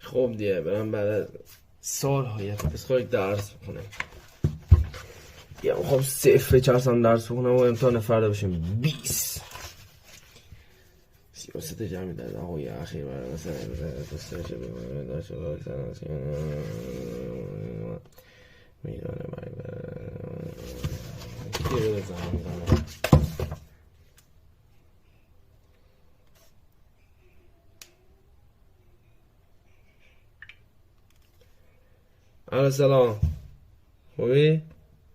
خب دیگه برم بعد سال های پس درس بخونم. یا خب 0 درس بخونم و امتحان فردا بشیم 20 33 جمعی در دقیقه اخیر برای مثلا دستش میدانه برای علیه سلام. خوبی؟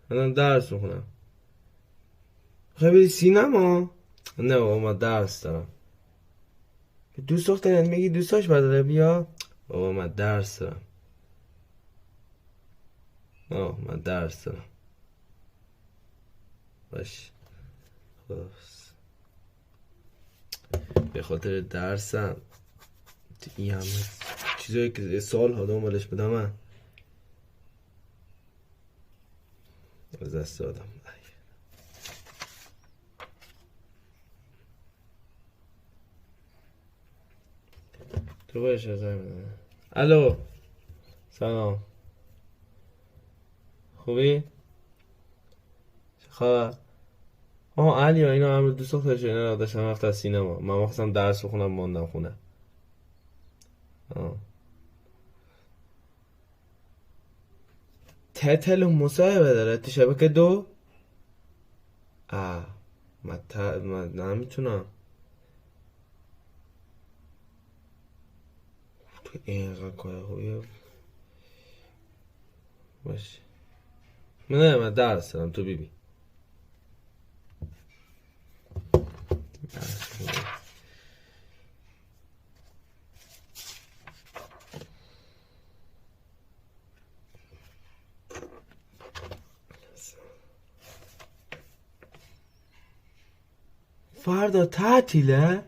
من درس بخونم. خواهی بری سینما؟ نه بابا من درس دارم. دوست دخترت میگی دوستاش بداره بیا؟ بابا من درس دارم. من درس دارم. باش خلاص به خاطر درسم این همه چیزایی که سال ها دنبالش بدم من از دست دادم. تو باش از همین. الو سلام. خوبی؟ چه خبر؟ علی اینا امروز دوست دخترش اینا را داشتم رفت از سینما. من خواستم درس بخونم ماندم خونه. تتل و مصاحبه داره تو شبکه 2. من نمیتونم. تو اینقدر کار خوبیه باشه. من درس دارم تو بیبی. فردا تعطیله؟